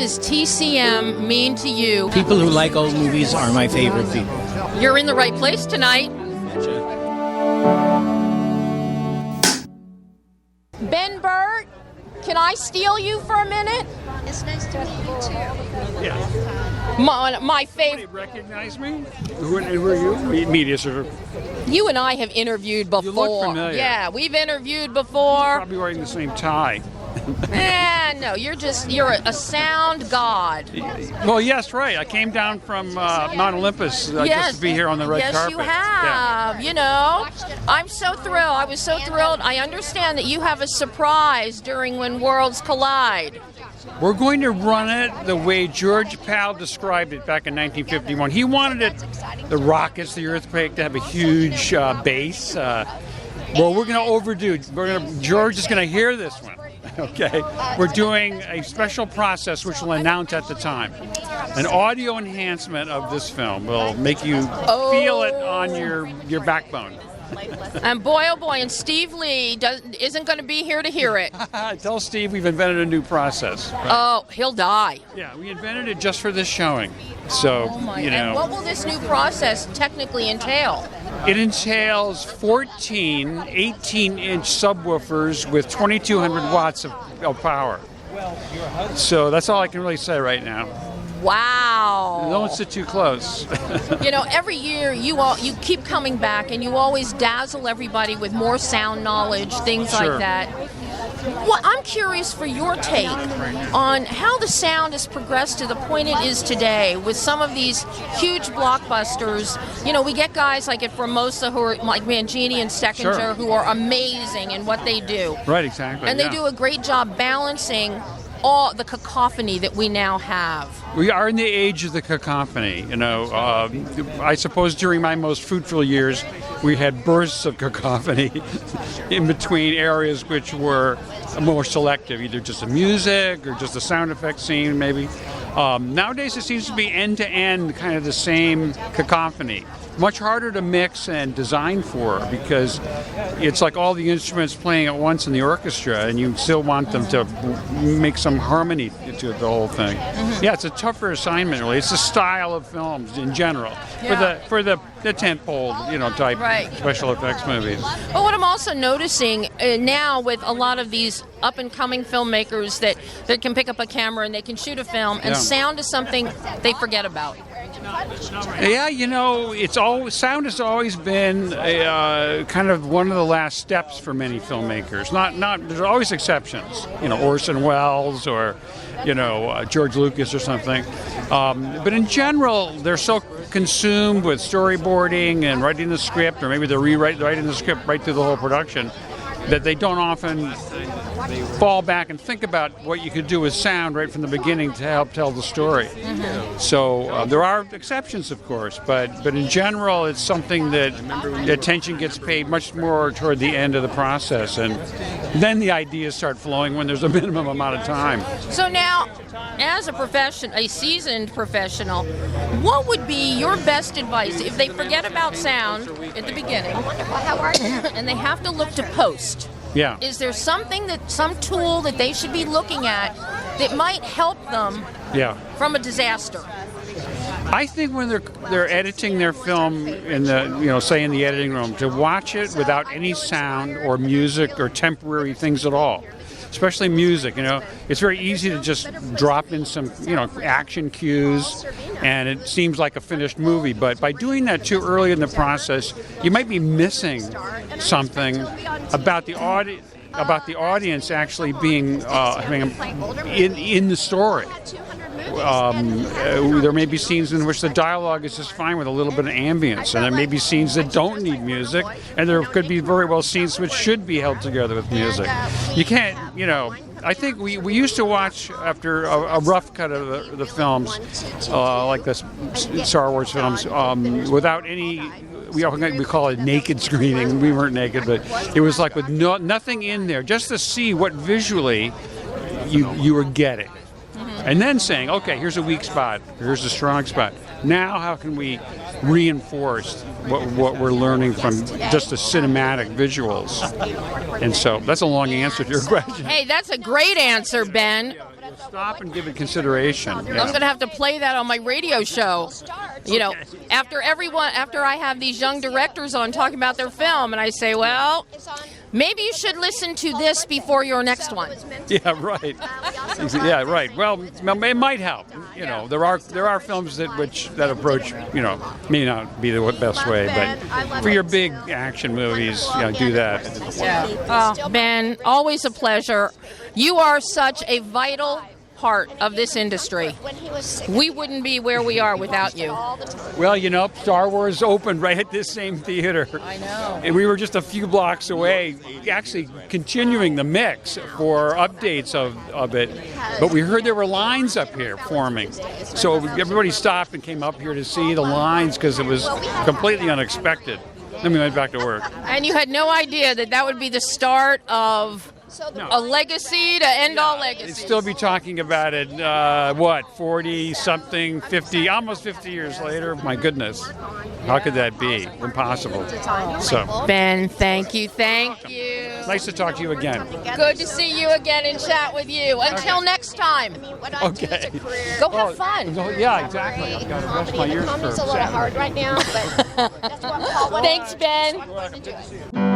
does TCM mean to you? People who like old movies are my favorite people. You're in the right place tonight. Ben Burtt, can I steal you for a minute? It's nice to meet you too. Yeah. My favorite. Recognize me? Who are you? Media, sir. You and I have interviewed before. You look familiar. Yeah, we've interviewed before. Probably wearing the same tie. No, you're a sound god. Well, yes, right. I came down from Mount Olympus just to be here on the red carpet. Yes, you have. Yeah. You know, I'm so thrilled. I was so thrilled. I understand that you have a surprise during When Worlds Collide. We're going to run it the way George Pal described it back in 1951. He wanted it, the rockets, the earthquake, to have a huge bass. Well, we're going to overdo. George is going to hear this one. Okay, we're doing a special process which we'll announce at the time. An audio enhancement of this film will make you feel it on your backbone. And boy, oh boy, and Steve Lee isn't going to be here to hear it. Tell Steve we've invented a new process. Right? Oh, he'll die. Yeah, we invented it just for this showing. So, you know. And what will this new process technically entail? It entails 14 18-inch subwoofers with 2,200 watts of power. So that's all I can really say right now. Wow. Don't sit too close. You know, every year you keep coming back and you always dazzle everybody with more sound knowledge, things like that. Well, I'm curious for your take on how the sound has progressed to the point it is today with some of these huge blockbusters. You know, we get guys like at Formosa who are like Mangini and Steckinger who are amazing in what they do. Right, exactly. And they do a great job balancing all the cacophony that we now have. We are in the age of the cacophony. You know, I suppose during my most fruitful years, we had bursts of cacophony in between areas which were more selective, either just the music or just the sound effect scene, maybe. Nowadays, it seems to be end-to-end kind of the same cacophony. Much harder to mix and design for because it's like all the instruments playing at once in the orchestra, and you still want them to make some harmony to the whole thing. Yeah, it's a tougher assignment, really. It's the style of films in general for the tentpole, you know, type special effects movies. But what I'm also noticing now with a lot of these up-and-coming filmmakers that can pick up a camera and they can shoot a film, and sound is something they forget about. Yeah, you know, sound has always been kind of one of the last steps for many filmmakers. There's always exceptions. You know, Orson Welles or, you know, George Lucas or something. But in general, they're so consumed with storyboarding and writing the script, or maybe they're writing the script right through the whole production, that they don't often fall back and think about what you could do with sound right from the beginning to help tell the story. So there are exceptions, of course, but in general, it's something that attention gets paid much more toward the end of the process, and then the ideas start flowing when there's a minimum amount of time. So now, as a seasoned professional, what would be your best advice if they forget about sound at the beginning and they have to look to post? Yeah. Is there some tool that they should be looking at that might help them from a disaster? I think when they're editing their film in the say in the editing room, to watch it without any sound or music or temporary things at all. Especially music, you know, it's very easy to just drop in some, action cues, and it seems like a finished movie. But by doing that too early in the process, you might be missing something about the audience actually being in the story. There may be scenes in which the dialogue is just fine with a little bit of ambience, and there may be scenes that don't need music, and there could be very well scenes which should be held together with music. You can't, I think we used to watch after a rough cut of the films, like the Star Wars films, without any. We call it naked screening. We weren't naked, but it was like with nothing in there, just to see what visually you were getting. And then saying, okay, here's a weak spot, here's a strong spot. Now how can we reinforce what we're learning from just the cinematic visuals? And so that's a long answer to your question. Hey, that's a great answer, Ben. Stop and give it consideration. I'm going to have to play that on my radio show. You know, after I have these young directors on talking about their film, and I say, well, maybe you should listen to this before your next one. Yeah, right. Yeah, right. Well, it might help. You know, there are films that approach, you know, may not be the best way, but for your big action movies, you know, do that. Oh, Ben, always a pleasure. You are such a vital part of this industry. We wouldn't be where we are without you. Well, you know, Star Wars opened right at this same theater. I know. And we were just a few blocks away, actually continuing the mix for updates of it. But we heard there were lines up here forming. So everybody stopped and came up here to see the lines because it was completely unexpected. Then we went back to work. And you had no idea that would be the start of a legacy to end all legacies. They'd still be talking about it, 40-something, 50, almost 50 years later? My goodness. How could that be? Impossible. So, Ben, thank you. nice to talk to you again. Good to see you again and chat with you. Until next time. Okay. Go have fun. Yeah, exactly. I've got to rest my ears for Comedy's a little hard right now, but that's what I'm called. Thanks, Ben.